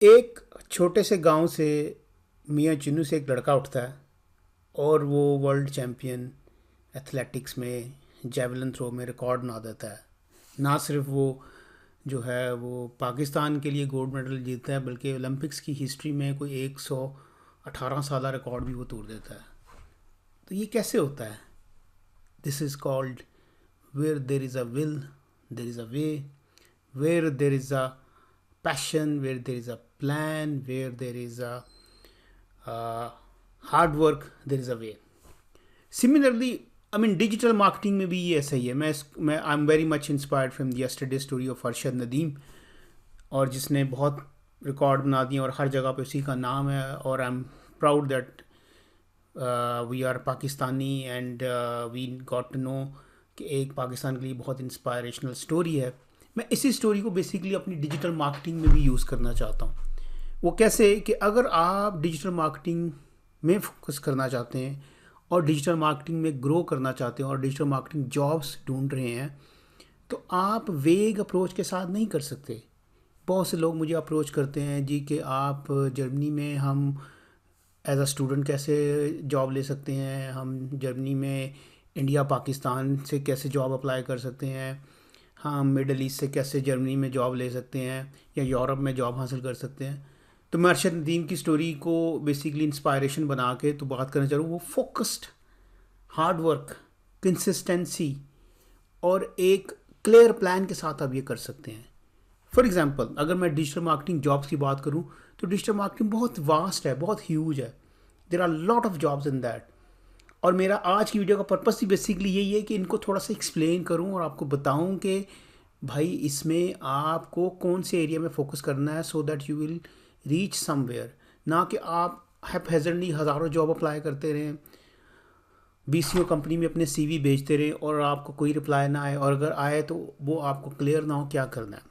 एक छोटे से गांव से मियाँ चिन्नू से एक लड़का उठता है और वो वर्ल्ड चैम्पियन एथलेटिक्स में जेवलिन थ्रो में रिकॉर्ड बना देता है। ना सिर्फ वो जो है वो पाकिस्तान के लिए गोल्ड मेडल जीतता है बल्कि ओलंपिक्स की हिस्ट्री में कोई 118 साल रिकॉर्ड भी वो तोड़ देता है। तो ये कैसे होता है? This is called where there is a will there is a way, where there is a passion, where there is a plan, where there is a hard work, there is a way. Similarly, I mean digital marketing में भी ये ऐसा ही है। मैं I am very much inspired from the yesterday story of Arshad Nadeem, और जिसने बहुत record बना दिए और हर जगह पे उसी का नाम है। और I am proud that we are Pakistani and we got to know कि एक पाकिस्तान के लिए बहुत इंस्पायरेशनल स्टोरी है। मैं इसी स्टोरी को बेसिकली अपनी डिजिटल मार्केटिंग में भी यूज़ करना चाहता हूँ। वो कैसे कि अगर आप डिजिटल मार्केटिंग में फोकस करना चाहते हैं और डिजिटल मार्केटिंग में ग्रो करना चाहते हैं और डिजिटल मार्केटिंग जॉब्स ढूंढ रहे हैं, तो आप वेग अप्रोच के साथ नहीं कर सकते। बहुत से लोग मुझे अप्रोच करते हैं जी कि आप जर्मनी में हम एज अ स्टूडेंट कैसे जॉब ले सकते हैं, हम जर्मनी में इंडिया पाकिस्तान से कैसे जॉब अप्लाई कर सकते हैं, हाँ मिडल ईस्ट से कैसे जर्मनी में जॉब ले सकते हैं या यूरोप में जॉब हासिल कर सकते हैं। तो मैं अरशद नदीम की स्टोरी को बेसिकली इंस्पायरेशन बना के तो बात करना चाह रहा हूँ। वो फोकस्ड, हार्ड वर्क, कंसिस्टेंसी और एक क्लियर प्लान के साथ आप ये कर सकते हैं। फॉर एग्जांपल, अगर मैं डिजिटल मार्केटिंग जॉब्स की बात करूँ तो डिजिटल मार्केटिंग बहुत वास्ट है, बहुत ह्यूज है। There are lot of jobs in that. और मेरा आज की वीडियो का पर्पस ही बेसिकली यही है कि इनको थोड़ा सा एक्सप्लेन करूं और आपको बताऊं कि भाई इसमें आपको कौन से एरिया में फोकस करना है so that you will reach somewhere. ना कि आप हैजर्डली हज़ारों जॉब अप्लाई करते रहें, बीसीओ कंपनी में अपने सीवी भेजते रहें और आपको कोई रिप्लाई ना आए, और अगर आए तो वो आपको क्लियर ना हो क्या करना है।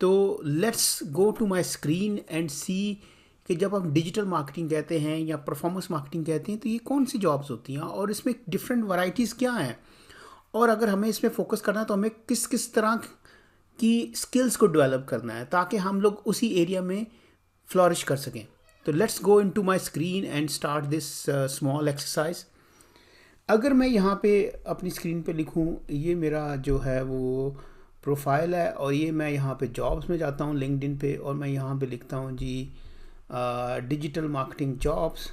तो let's go to my screen and see कि जब हम डिजिटल मार्केटिंग कहते हैं या परफॉर्मेंस मार्केटिंग कहते हैं तो ये कौन सी जॉब्स होती हैं और इसमें डिफरेंट वैरायटीज़ क्या हैं, और अगर हमें इसमें फोकस करना है तो हमें किस किस तरह की स्किल्स को डेवलप करना है ताकि हम लोग उसी एरिया में फ्लॉरिश कर सकें। तो let's go into my screen and start this small exercise. अगर मैं यहाँ पे अपनी स्क्रीन पे लिखूँ, ये मेरा जो है वो प्रोफाइल है और ये मैं यहाँ पे जॉब्स में जाता हूँ लिंक्डइन पे, और मैं यहाँ पे लिखता हूँ जी डिजिटल मार्केटिंग जॉब्स,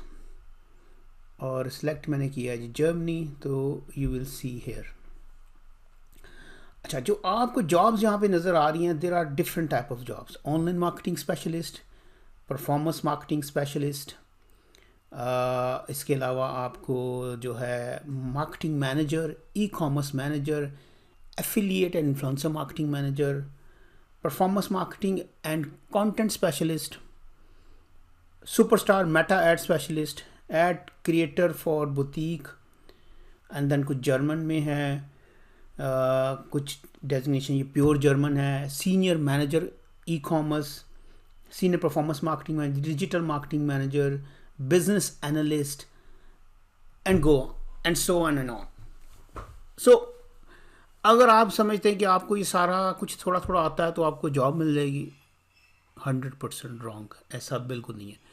और सिलेक्ट मैंने किया है जी जर्मनी। तो यू विल सी हेयर। अच्छा, जो आपको जॉब्स यहाँ पे नज़र आ रही हैं, there are different type of jobs. Online marketing specialist, performance marketing specialist, इसके अलावा आपको जो है marketing manager, e commerce manager, affiliate and influencer marketing manager, performance marketing and content specialist, superstar Meta ad specialist, ad creator for boutique, and then कुछ German में है, कुछ designation ये प्योर जर्मन है, senior manager e commerce, senior performance marketing manager, digital marketing manager, business analyst, and go and so on and on. So अगर आप समझते हैं कि आपको ये सारा कुछ थोड़ा थोड़ा आता है तो आपको जॉब मिल जाएगी, 100% रॉन्ग। ऐसा बिल्कुल नहीं है।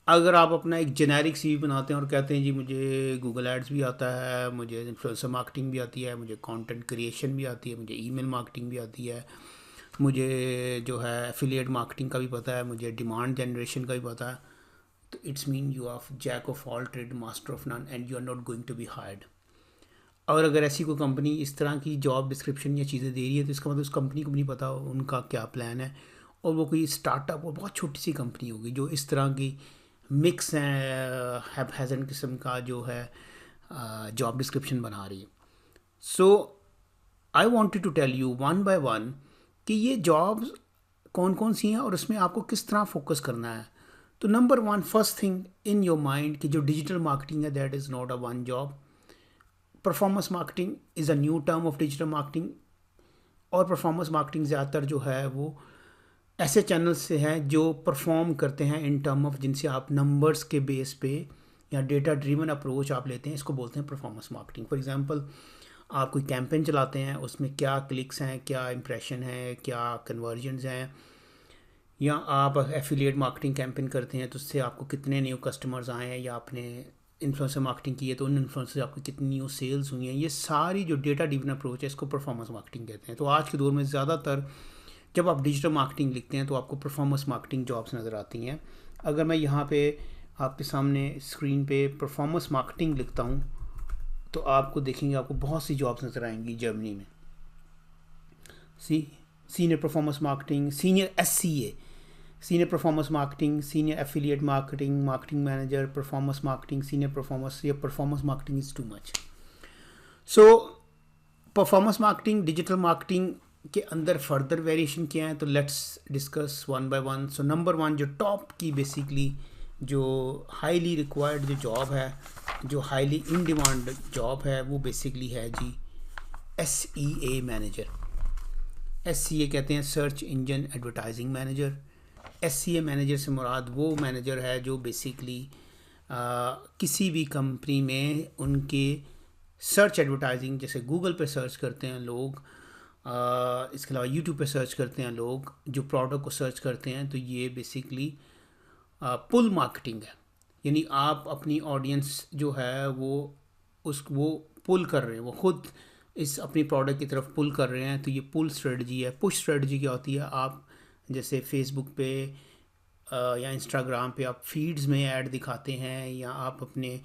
अगर आप अपना एक जेनेरिक सीवी बनाते हैं और कहते हैं जी मुझे गूगल एड्स भी आता है, मुझे इन्फ्लुएंसर मार्केटिंग भी आती है, मुझे कंटेंट क्रिएशन भी आती है, मुझे ईमेल मार्केटिंग भी आती है, मुझे जो है एफिलिएट मार्केटिंग का भी पता है, मुझे डिमांड जनरेशन का भी पता है, तो it's mean you are jack of all trade master of none and you are not going to be hired. और अगर ऐसी कोई कंपनी इस तरह की जॉब डिस्क्रिप्शन या चीज़ें दे रही है तो इसका मतलब उस कंपनी को भी नहीं पता उनका क्या प्लान है, और वो कोई स्टार्टअप और बहुत छोटी सी कंपनी होगी जो इस तरह की मिक्स हैज़न किस्म का जो है जॉब डिस्क्रिप्शन बना रही है। So I wanted to tell you one by one कि ये जॉब्स कौन कौन सी हैं और उसमें आपको किस तरह फोकस करना है। तो number one, first thing in your mind कि जो डिजिटल मार्केटिंग है that is not a one job. Performance marketing is a new term of digital marketing, और परफॉर्मेंस मार्केटिंग ज़्यादातर जो है वो ऐसे चैनल्स से हैं जो परफॉर्म करते हैं इन टर्म ऑफ जिनसे आप नंबर्स के बेस पे या डेटा ड्रीवन अप्रोच आप लेते हैं, इसको बोलते हैं परफॉर्मेंस मार्केटिंग। फॉर एग्जांपल, आप कोई कैंपेन चलाते हैं, उसमें क्या क्लिक्स हैं, क्या इंप्रेशन है, क्या कन्वर्जन्स हैं, या आप एफिलिएट मार्केटिंग कैंपेन करते हैं तो उससे आपको कितने न्यू कस्टमर्स आए हैं, या आपने इन्फ्लुएंसर मार्केटिंग की है तो उन इन्फ्लुएंसर से आपको कितनी न्यू सेल्स हुई हैं। ये सारी जो डेटा ड्रिवन अप्रोच है इसको परफॉर्मेंस मार्केटिंग कहते हैं। तो आज के दौर में ज़्यादातर जब आप डिजिटल मार्केटिंग लिखते हैं तो आपको परफॉर्मेंस मार्केटिंग जॉब्स नज़र आती हैं। अगर मैं यहाँ पे आपके सामने स्क्रीन पे परफॉर्मेंस मार्केटिंग लिखता हूँ तो आपको देखेंगे, आपको बहुत सी जॉब्स नज़र आएंगी जर्मनी में। Senior performance marketing, senior SCA, senior performance marketing, senior affiliate marketing, marketing manager, performance marketing, senior performance, या performance marketing is too much. So performance marketing, digital marketing के अंदर फर्दर वेरिएशन क्या है, तो let's discuss one by one. So number one, जो top की basically जो highly required जो जॉब है, जो हाईली इन डिमांड जॉब है, वो बेसिकली है जी SEA मैनेजर। SEA कहते हैं search engine advertising manager. SEA manager से मुराद वो मैनेजर है जो बेसिकली किसी भी कंपनी में उनके सर्च एडवर्टाइजिंग, जैसे गूगल पे सर्च करते हैं लोग, इसके अलावा यूट्यूब पे सर्च करते हैं लोग, जो प्रोडक्ट को सर्च करते हैं, तो ये बेसिकली पुल मार्केटिंग है। यानी आप अपनी ऑडियंस जो है वो पुल कर रहे हैं, वो खुद इस अपनी प्रोडक्ट की तरफ पुल कर रहे हैं, तो ये पुल स्ट्रेटजी है। पुश स्ट्रेटजी क्या होती है, आप जैसे फेसबुक पे या इंस्टाग्राम पे आप फीड्स में ऐड दिखाते हैं, या आप अपने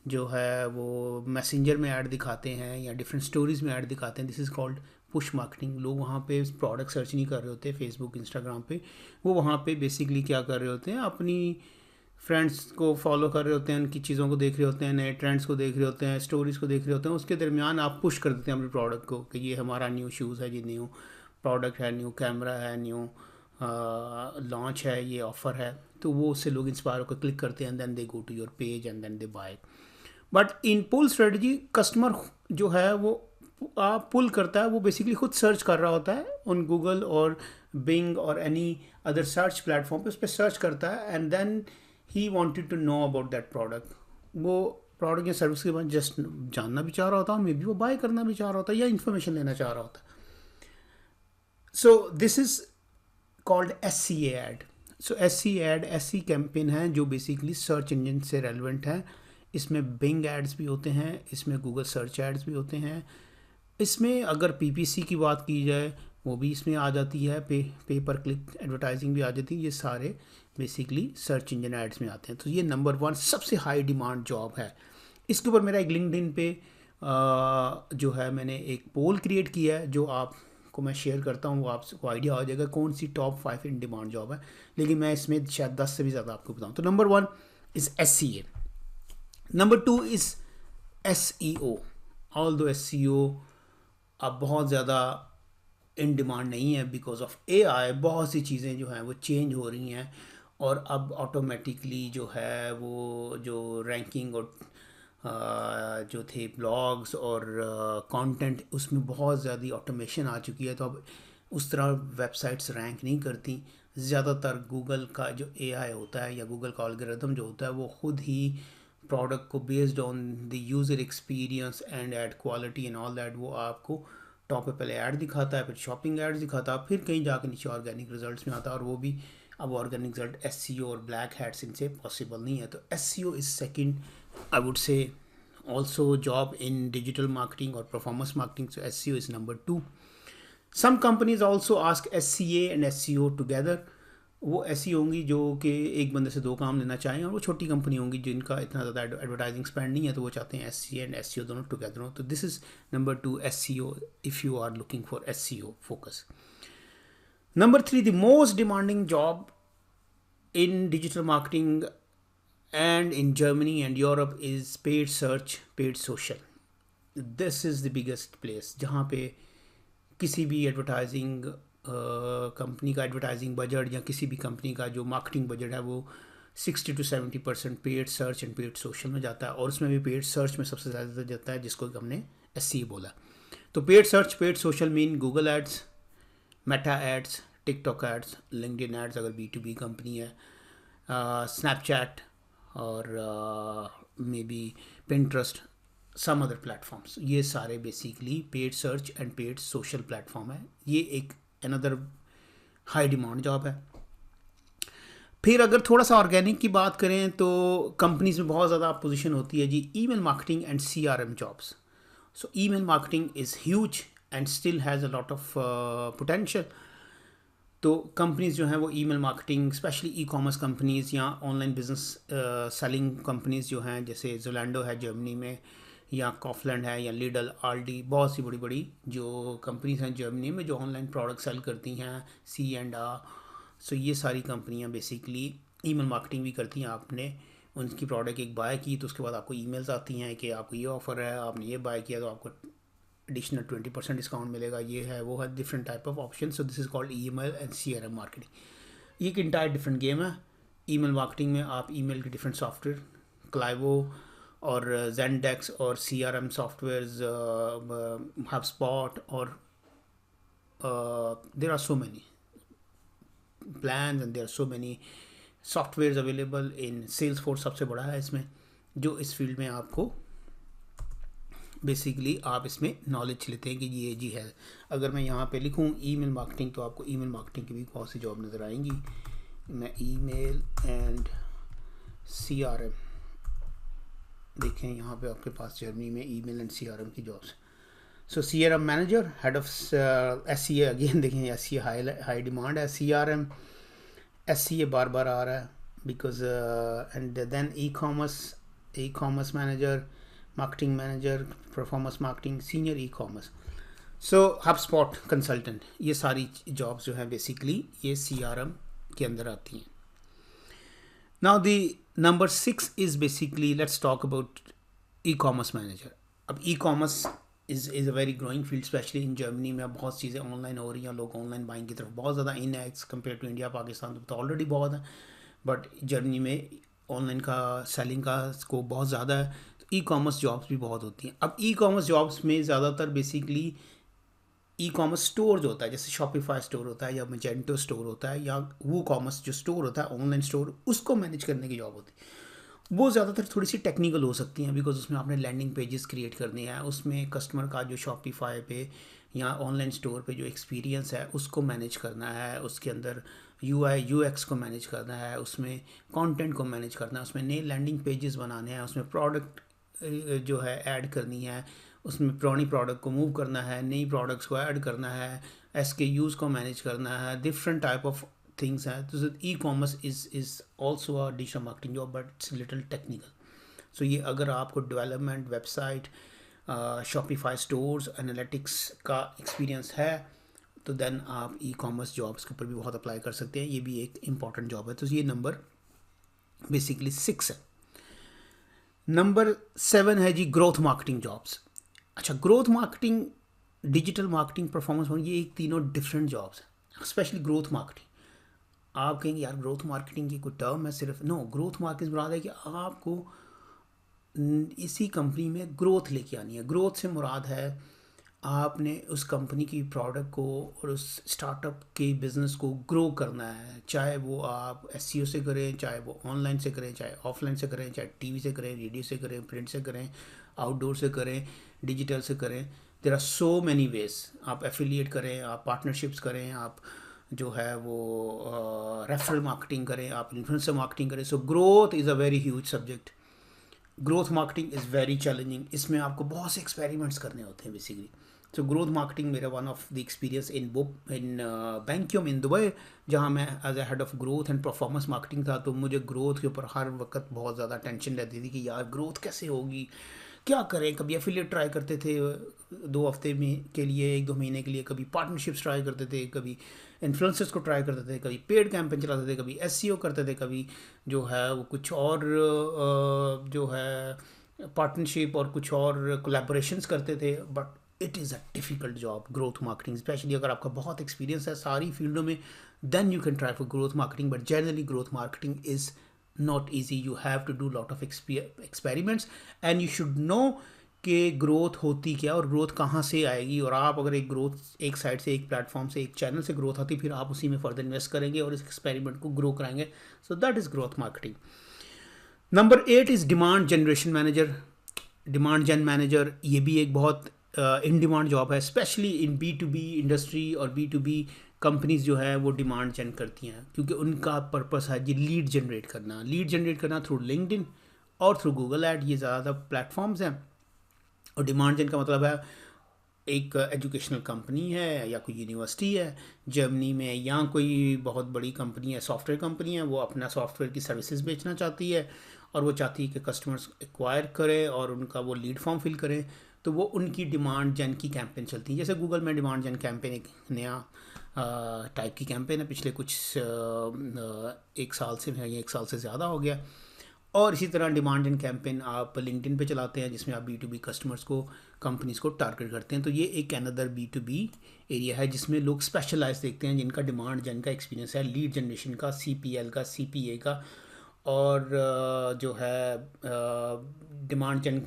जो है वो मैसेंजर में ऐड दिखाते हैं, या डिफरेंट स्टोरीज़ में ऐड दिखाते हैं, this is called push marketing. लोग वहाँ पे प्रोडक्ट सर्च नहीं कर रहे होते फेसबुक इंस्टाग्राम पे, वो वहाँ पे बेसिकली क्या कर रहे होते हैं, अपनी फ्रेंड्स को फॉलो कर रहे होते हैं, उनकी चीज़ों को देख रहे होते हैं, नए ट्रेंड्स को देख रहे होते हैं, स्टोरीज़ को देख रहे होते हैं। उसके दरमियान आप पुश कर देते हैं अपने प्रोडक्ट को कि ये हमारा न्यू शूज़ है, ये न्यू प्रोडक्ट है, न्यू कैमरा है, न्यू लॉन्च है, ये ऑफ़र है। तो वो उससे लोग इंस्पायर होकर क्लिक करते हैं, then they go to your page and then they buy. But in pull strategy customer जो है वो पुल करता है, वो बेसिकली खुद सर्च कर रहा होता है उन गूगल और बिंग और एनी अदर सर्च प्लेटफॉर्म पे, उस पर सर्च करता है, and then he wanted to know about that product. वो प्रोडक्ट या सर्विस के बाद जस्ट जानना भी चाह रहा होता है, मे बी वो बाय करना भी चाह रहा होता है, या इन्फॉर्मेशन लेना चाह रहा होता है। So this is called SCA ad. So SCA ad ऐसी कैंपेन है जो बेसिकली सर्च इंजन से रेलिवेंट है। इसमें बिंग एड्स भी होते हैं, इसमें गूगल सर्च एड्स भी होते हैं, इसमें अगर PPC की बात की जाए वो भी इसमें आ जाती है, पे पर क्लिक एडवर्टाइजिंग भी आ जाती है। ये सारे बेसिकली सर्च इंजन एड्स में आते हैं। तो ये नंबर वन सबसे हाई डिमांड जॉब है। इसके ऊपर मेरा एक लिंक्डइन पे जो है मैंने एक पोल क्रिएट किया है, जो आपको मैं शेयर करता हूँ, वो आपको आइडिया हो जाएगा कौन सी टॉप 5 इन डिमांड जॉब है। लेकिन मैं इसमें शायद 10 से भी ज़्यादा आपको बताऊँ। तो number 1 is SCA, number 2 is SEO। All दो SEO अब बहुत ज़्यादा इन डिमांड नहीं है बिकॉज ऑफ AI। बहुत सी चीज़ें जो हैं वो चेंज हो रही हैं, और अब ऑटोमेटिकली जो है वो जो रैंकिंग और जो थे ब्लॉग्स और कंटेंट, उसमें बहुत ज़्यादा ऑटोमेशन आ चुकी है। तो अब उस तरह वेबसाइट्स रैंक नहीं करती। ज़्यादातर गूगल का जो AI होता है या गूगल का एल्गोरिथम जो होता है वो ख़ुद ही प्रोडक्ट को based on the user experience and ad quality and all that, वो आपको टॉप पे पहले ऐड दिखाता है, फिर शॉपिंग एड्स दिखाता है, फिर कहीं जाकर नीचे ऑर्गेनिक रिजल्ट्स में आता है। और वो भी अब ऑर्गेनिक रिजल्ट SEO और ब्लैक हैट्स इनसे पॉसिबल नहीं है। तो SEO is second, I would say also job in digital marketing or performance marketing. So SEO is number 2. Some companies also ask SCA and SEO together. वो ऐसी होंगी जो कि एक बंदे से 2 काम लेना चाहें, और वो छोटी कंपनी होंगी जिनका इतना ज़्यादा एडवर्टाइजिंग स्पेंड नहीं है, तो वो चाहते हैं SCA एंड SEO दोनों टुगेदर हो। तो this is number 2 SEO if you are looking for SEO focus. Number 3, the most demanding job in digital marketing and in Germany and Europe is paid search, paid social. This is the biggest place जहाँ पे किसी भी advertising company का advertising budget या किसी भी company का जो मार्केटिंग बजट है वो 60 to 70% paid search and paid social में जाता है, और उसमें भी पेड सर्च में सबसे ज़्यादा जाता है, जिसको हमने SEO बोला। तो paid search, paid social mean Google ads, Meta ads, TikTok ads, LinkedIn ads अगर B2B कंपनी है, स्नैपचैट और maybe Pinterest, some other platforms. ये सारे basically paid search and paid social platform है। ये एक अनदर हाई डिमांड जॉब है। फिर अगर थोड़ा सा ऑर्गेनिक की बात करें तो कंपनीज में बहुत ज़्यादा पोजीशन होती है जी, email marketing and CRM jobs. So email marketing is huge and still has a lot of potential. तो कंपनीज जो हैं वो email marketing, specially e-commerce companies या ऑनलाइन बिजनेस सेलिंग कंपनीज जो हैं, जैसे जोलैंडो है जर्मनी में, या कॉफलैंड है, या लीडल, आल्डी, बहुत सी बड़ी बड़ी जो कंपनीज हैं जर्मनी में जो ऑनलाइन प्रोडक्ट सेल करती हैं, C&R. सो ये सारी कंपनियां बेसिकली ईमेल मार्केटिंग भी करती हैं. आपने उनकी प्रोडक्ट एक बाय की तो उसके बाद आपको ईमेल्स आती हैं कि आपको ये ऑफ़र है, आपने ये बाय किया तो आपको एडिशनल 20% डिस्काउंट मिलेगा, ये है वो है, different type of option. So this is called email and CRM marketing. ये एक इंटायर डिफरेंट गेम है. ईमेल मार्केटिंग में आप ईमेल के डिफरेंट सॉफ्टवेयर, क्लाइवो और Zendesk, और CRM सॉफ्टवेयर्स, HubSpot, और there are so many plans and there are so many softwares available in Salesforce. सबसे बड़ा है इसमें, जो इस फील्ड में आपको बेसिकली आप इसमें नॉलेज लेते हैं कि ये जी है. अगर मैं यहाँ पे लिखूँ ईमेल मार्केटिंग तो आपको ईमेल मार्केटिंग की भी बहुत सी जॉब नज़र आएंगी. मैं ईमेल एंड CRM देखें, यहाँ पे आपके पास जर्मनी में ईमेल एंड CRM की jobs. So CRM manager, head of SCA, again देखें SCA हाई डिमांड है. CRM SCA बार बार आ रहा है because and then e commerce manager, marketing manager, performance marketing, senior e commerce. So HubSpot consultant, ये सारी जॉब्स जो हैं बेसिकली ये CRM के अंदर आती हैं. Now the number 6 is basically, let's talk about e-commerce manager. अब e-commerce is a very growing field, specially in Germany में. अब बहुत चीज़ें ऑनलाइन हो रही हैं, लोग ऑनलाइन बाइंग की तरफ बहुत ज़्यादा इन है as compare to India, Pakistan तो ऑलरेडी बहुत है, बट जर्मनी में ऑनलाइन का सेलिंग का स्कोप बहुत ज़्यादा है. तो ई-कॉमर्स जॉब्स भी बहुत होती हैं. अब ई-कॉमर्स जॉब्स में ज़्यादातर बेसिकली ई-कॉमर्स स्टोर जो होता है, जैसे शॉपिफाई स्टोर होता है, या मैजेंटो स्टोर होता है, या वो कॉमर्स जो स्टोर होता है ऑनलाइन स्टोर, उसको मैनेज करने की जॉब होती है. वो ज़्यादातर थोड़ी सी टेक्निकल हो सकती हैं बिकॉज उसमें आपने लैंडिंग पेजेस क्रिएट करने हैं, उसमें कस्टमर का जो शॉपिफाई पे या ऑनलाइन स्टोर पे जो एक्सपीरियंस है उसको मैनेज करना है, उसके अंदर UI UX को मैनेज करना है, उसमें कंटेंट को मैनेज करना है, उसमें नए लैंडिंग पेजेस बनाने हैं, उसमें प्रोडक्ट जो है ऐड करनी है, उसमें पुरानी प्रोडक्ट को मूव करना है, नई प्रोडक्ट्स को ऐड करना है, SKUs को मैनेज करना है, डिफरेंट टाइप ऑफ things हैं. तो e-commerce is also a digital marketing job, but it's little technical. So ये अगर आपको development, website, Shopify stores, analytics का एक्सपीरियंस है तो देन आप ई-कॉमर्स जॉब्स के ऊपर भी बहुत अप्लाई कर सकते हैं. ये भी एक इम्पॉर्टेंट जॉब है. तो ये नंबर बेसिकली 6 है. नंबर 7 है जी ग्रोथ मार्केटिंग जॉब्स. अच्छा, growth marketing, digital marketing, performance marketing, ये एक तीनों डिफरेंट जॉब्स हैं. स्पेशली ग्रोथ मार्केटिंग, आप कहेंगे यार ग्रोथ मार्केटिंग की कोई टर्म है सिर्फ? नो, ग्रोथ मार्केटिंग मुराद है कि आपको इसी कंपनी में ग्रोथ लेके आनी है. ग्रोथ से मुराद है आपने उस कंपनी की प्रोडक्ट को और उस स्टार्टअप के बिज़नेस को ग्रो करना है, चाहे वो आप SEO से करें, चाहे वो ऑनलाइन से करें, चाहे ऑफलाइन से करें, चाहे TV से करें, रेडियो से करें, प्रिंट से करें, आउटडोर से करें, डिजिटल से करें. There are so many ways. आप एफिलिएट करें, आप पार्टनरशिप्स करें, आप जो है वो रेफरल मार्केटिंग करें, आप इन्फ्लुएंसर मार्केटिंग करें. So growth is a very huge subject. Growth marketing is very challenging. इसमें आपको बहुत से एक्सपेरिमेंट्स करने होते हैं बेसिकली. सो ग्रोथ मार्केटिंग मेरा one of the experience in बैंक्यूम इन दुबई, जहाँ मैं as a head of growth and performance marketing था. तो मुझे ग्रोथ के ऊपर हर वक्त बहुत ज़्यादा टेंशन रहती थी कि यार ग्रोथ कैसे होगी, क्या करें. कभी एफिलिएट ट्राई करते थे 2 हफ्ते में के लिए, 1-2 महीने के लिए, कभी पार्टनरशिप्स ट्राई करते थे, कभी इन्फ्लुएंसर्स को ट्राई करते थे, कभी पेड कैंपेन चलाते थे, कभी SEO करते थे, कभी जो है वो कुछ और जो है पार्टनरशिप और कुछ और कोलैबोरेशंस करते थे. But it is a difficult job growth marketing, specially अगर आपका बहुत एक्सपीरियंस है सारी फील्डों में, then you can try for growth marketing. But generally growth marketing is not easy. You have to do lot of experiments and you should know कि growth होती क्या और ग्रोथ कहाँ से आएगी. और आप अगर एक ग्रोथ एक साइड से, एक प्लेटफॉर्म से, एक चैनल से ग्रोथ आती, फिर आप उसी में फर्दर इन्वेस्ट करेंगे और इस एक्सपेरिमेंट को ग्रो कराएंगे. So that is growth marketing. Number 8 is demand generation manager. Demand जन मैनेजर ये भी एक बहुत इन डिमांड जॉब है, स्पेशली इन B2B इंडस्ट्री और B2B कंपनीज जो है वो डिमांड जन करती हैं, क्योंकि उनका पर्पस है जी लीड जनरेट करना थ्रू लिंक्डइन और थ्रू गूगल ऐड। ये ज़्यादा प्लेटफॉर्म्स हैं। और डिमांड जन का मतलब है एक एजुकेशनल कंपनी है या कोई यूनिवर्सिटी है जर्मनी में, या कोई बहुत बड़ी कंपनी है, सॉफ्टवेयर कंपनी है, वो अपना सॉफ्टवेयर की सर्विसेज बेचना चाहती है और वो चाहती है कि कस्टमर्स एक्वायर करें और उनका वो लीड फॉर्म फिल करें, तो वो उनकी डिमांड जन की कैंपेन चलती है। जैसे गूगल में डिमांड जन कैंपेन एक नया टाइप की कैंपेन है, पिछले कुछ एक साल से या एक साल से ज़्यादा हो गया। और इसी तरह डिमांड जन कैंपेन आप लिंक्डइन पे चलाते हैं, जिसमें आप B2B कस्टमर्स को, कंपनीज़ को टारगेट करते हैं। तो ये एक अनदर B2B एरिया है जिसमें लोग स्पेशलाइज देखते हैं, जिनका डिमांड जन का एक्सपीरियंस है, लीड जनरेशन का, CPL का, CPA का, और जो है डिमांड जन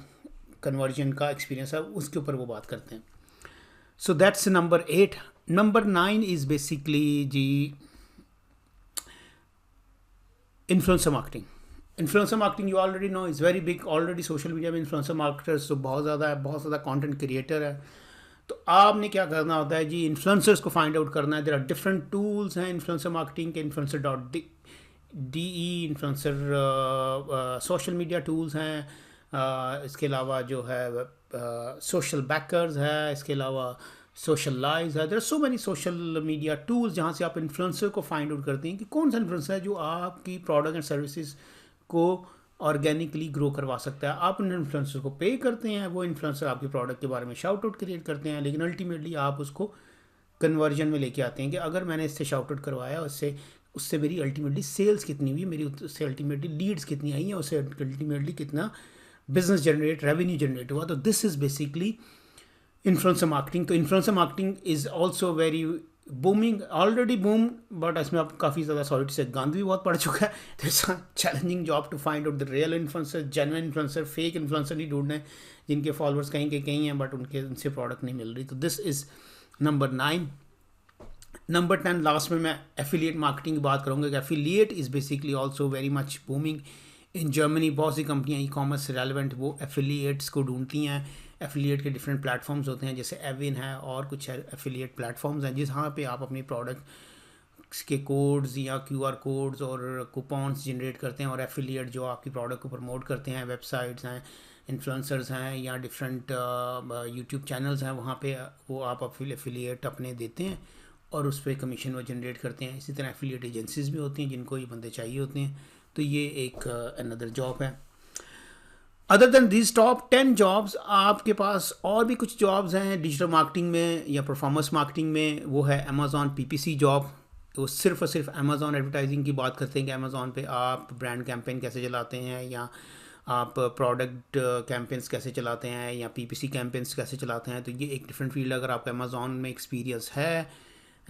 कन्वर्जन का एक्सपीरियंस है, उसके ऊपर वो बात करते हैं। So that's number 8। Number 9 is basically G influencer marketing. Influencer marketing you already know is very big. Already social media में इन्फ्लुएंसर मार्केटर्स तो बहुत ज़्यादा है, बहुत ज़्यादा कंटेंट क्रिएटर है। तो आपने क्या करना होता है जी, इन्फ्लुएंसर्स को फाइंड आउट करना है। देयर आर डिफरेंट टूल्स हैं इन्फ्लुएंसर मार्केटिंग के, influencer.de, influencer social media tools हैं। इसके अलावा जो है सोशल बैकर्स है, इसके अलावा सोशल लाइव्स है। There are so many social media tools जहाँ से आप इन्फ्लुएंसर को फाइंड आउट करते हैं कि कौन सा इन्फ्लुएंसर है जो आपकी प्रोडक्ट एंड सर्विसेज को ऑर्गेनिकली ग्रो करवा सकता है। आप उन इन्फ्लुएंसर को पे करते हैं, वो इन्फ्लुएंसर आपके प्रोडक्ट के बारे में शाउट आउट क्रिएट करते हैं, लेकिन अल्टीमेटली आप उसको कन्वर्जन में लेके आते हैं कि अगर मैंने इससे शाउट आउट करवाया, उससे मेरी अल्टीमेटली सेल्स कितनी हुई, मेरी उससे अल्टीमेटली लीड्स कितनी आई हैं, उससे अल्टीमेटली कितना बिजनेस जनरेट, रेवेन्यू जनरेट हुआ। तो this is basically influencer marketing. तो influencer marketing is also very booming, already boom, but इसमें अब काफ़ी ज़्यादा सॉलिड से गंद भी बहुत पड़ चुका है। तो it's challenging job to find out the real influencer, genuine influencer. Fake influencer नहीं ढूंढने जिनके फॉलोअर्स कहीं के कहीं हैं बट उनसे प्रोडक्ट नहीं मिल रही। तो this is number 9। Number 10 last में मैं एफिलिएट मार्केटिंग की बात करूँगा कि affiliate is basically also very much booming in Germany. बहुत सी कंपनियाँ ई कॉमर्स से रेलिवेंट वो एफिलिएट्स को ढूंढती हैं। एफिलिएट के डिफरेंट प्लेटफॉर्म्स होते हैं, जैसे एविन है और कुछ एफिलिएट प्लेटफॉर्म्स हैं जहाँ पे आप अपने प्रोडक्ट के कोड्स या QR कोड्स और कूपन्स जनरेट करते हैं, और एफिलिएट जो आपकी प्रोडक्ट को प्रमोट करते हैं, वेबसाइट्स हैं, इन्फ्लुएंसर्स हैं या डिफरेंट यूट्यूब चैनल्स हैं, वहाँ पे वो आप एफिलिएट अपने देते हैं और उस पर कमीशन वो जनरेट करते हैं। इसी तरह एफिलिएट एजेंसीज भी होती हैं जिनको ये बंदे चाहिए होते हैं। तो ये एक अनदर जॉब है। Other than this top 10 jobs, आपके पास और भी कुछ जॉब्स हैं डिजिटल मार्केटिंग में या परफॉर्मेंस मार्केटिंग में। वो है अमेज़ॉन PPC जॉब। वो सिर्फ और सिर्फ अमेज़ॉन एडवर्टाइजिंग की बात करते हैं कि अमेज़ॉन पे आप ब्रांड कैंपेन कैसे चलाते हैं, या आप प्रोडक्ट कैंपेन्स कैसे चलाते हैं, या PPC कैंपेन्स कैसे चलाते हैं। तो ये एक डिफरेंट फील्ड। अगर आपका अमेज़ॉन में एक्सपीरियंस है,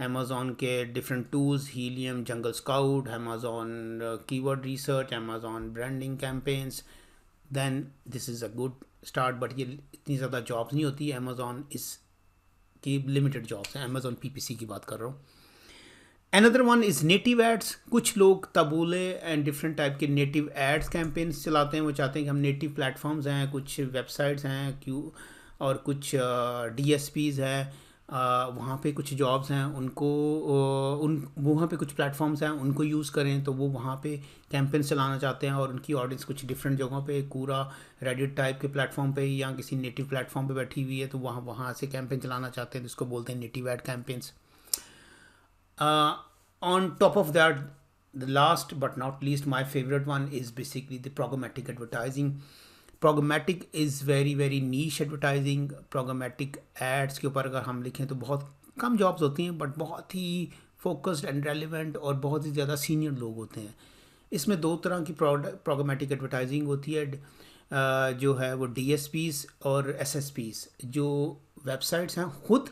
अमेज़ॉन के different tools, Helium, Jungle Scout, Amazon keyword research, Amazon branding campaigns, then this is a good start. But ये इतनी ज़्यादा जॉब्स नहीं होती है। अमेज़ॉन की लिमिटेड जॉब्स हैं। अमेज़ॉन PPC की बात कर रहा हूँ। Another one is native ads. कुछ लोग तबूले एंड डिफरेंट टाइप के नेटिव एड्स कैंपेन्स चलाते हैं। वो चाहते हैं कि हम नेटिव प्लेटफॉर्म्स हैं, कुछ वेबसाइट्स हैं और कुछ DSPs हैं, वहाँ पे कुछ जॉब्स हैं, उनको वहाँ पे कुछ प्लेटफॉर्म्स हैं, उनको यूज़ करें। तो वो वहाँ पे कैंपेन चलाना चाहते हैं और उनकी ऑडियंस कुछ डिफरेंट जगहों पे, पूरा रेडिट टाइप के प्लेटफॉर्म पे या किसी नेटिव प्लेटफॉर्म पे बैठी हुई है, तो वहाँ से कैंपेन चलाना चाहते हैं, जिसको बोलते हैं native ad campaigns. On top of that, the last but not least, my favorite one is basically the programmatic advertising. Programmatic is very very niche advertising. Programmatic ads के ऊपर अगर हम लिखें तो बहुत कम जॉब्स होती हैं, बट बहुत ही फोकस्ड एंड रेलिवेंट और बहुत ही ज़्यादा सीनियर लोग होते हैं। इसमें दो तरह की प्रोग्रामेटिक एडवर्टाइजिंग होती है, जो है वो DSPs और SSPs। जो वेबसाइट्स हैं खुद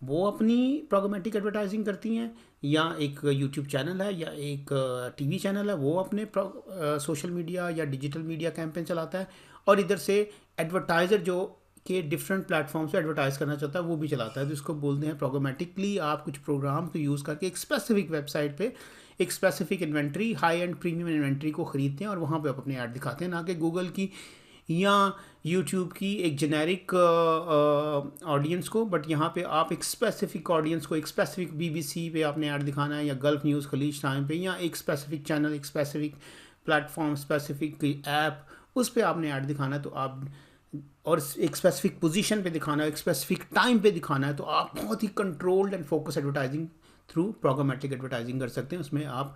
वो अपनी प्रोग्रामेटिक एडवर्टाइजिंग करती हैं, या एक यूट्यूब चैनल है या एक TV चैनल है वो अपने सोशल मीडिया या डिजिटल मीडिया कैंपेन चलाता है, और इधर से एडवर्टाइज़र जो कि डिफरेंट प्लेटफॉर्म्स पे एडवर्टाइज़ करना चाहता है वो भी चलाता है। तो इसको बोलते हैं प्रोग्रामेटिकली आप कुछ प्रोग्राम को यूज़ करके एक स्पेसिफिक वेबसाइट पे एक specific inventory, high and premium inventory को ख़रीदते हैं और वहाँ पे आप अपने ऐड दिखाते हैं, ना कि गूगल की या यूट्यूब की एक जेनेरिक ऑडियंस को, बट यहाँ पे आप एक स्पेसिफिक ऑडियंस को, एक स्पेसिफिक बीबीसी पे आपने ऐड दिखाना है, या गल्फ न्यूज़, खलीज टाइम पे, या एक स्पेसिफिक चैनल, एक स्पेसिफिक प्लेटफॉर्म, स्पेसिफिक ऐप, उस पर आपने ऐड दिखाना है, तो आप, और एक स्पेसिफिक पोजीशन पे दिखाना है, एक स्पेसिफिक टाइम पे दिखाना है, तो आप बहुत ही controlled and focus advertising through programmatic advertising कर सकते हैं। उसमें आप,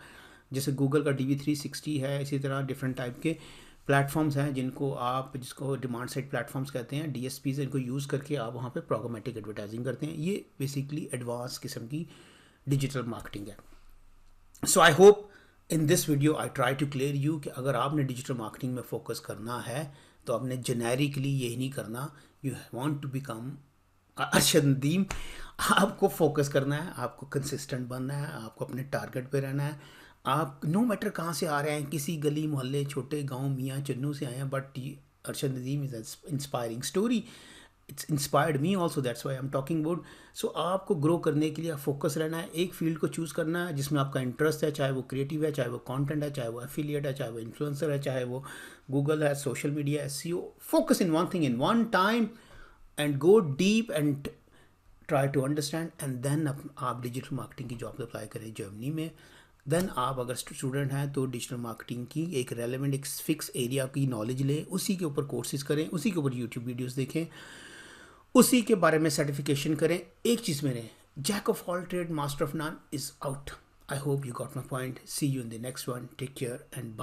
जैसे गूगल का DV360 है, इसी तरह डिफरेंट टाइप के प्लेटफॉर्म्स हैं जिनको आप, जिसको डिमांड साइड प्लेटफॉर्म्स कहते हैं, DSPs, इनको यूज़ करके आप वहाँ पे प्रोग्रामेटिक एडवर्टाइजिंग करते हैं। ये बेसिकली एडवांस किस्म की डिजिटल मार्केटिंग है। So I hope in this video I try to clear you कि अगर आपने डिजिटल मार्केटिंग में फोकस करना है तो आपने जेनेरिकली यही नहीं करना। You want to become Arshad Nadeem. आपको फोकस करना है, आपको कंसिस्टेंट बनना है, आपको अपने टारगेट पे रहना है। आप नो मैटर कहाँ से आ रहे हैं, किसी गली मोहल्ले, छोटे गांव, मियाँ चन्नू से आए हैं, but Arshad Nadeem is inspiring story. It's inspired me also, that's why I am talking about. So आपको ग्रो करने के लिए फोकस रहना है, एक फील्ड को चूज़ करना है जिसमें आपका इंटरेस्ट है, चाहे वो क्रिएटिव है, चाहे वो कंटेंट है, चाहे वो एफिलिएट है, चाहे वो इन्फ्लुएंसर है, चाहे वो गूगल है, सोशल मीडिया है, SEO। Focus in one thing in one time and go deep and try to understand, and then आप डिजिटल मार्केटिंग की जॉब अप्लाई करें जर्मनी में। देन आप अगर स्टूडेंट हैं तो डिजिटल मार्केटिंग की एक रेलेवेंट, एक फिक्स एरिया की नॉलेज लें, उसी के ऊपर कोर्सेज करें, उसी के ऊपर यूट्यूब वीडियोस देखें, उसी के बारे में सर्टिफिकेशन करें। एक चीज़ में रहें, jack of all trade master of none is out. I hope you got my point. See you in the next one. Take care and bye.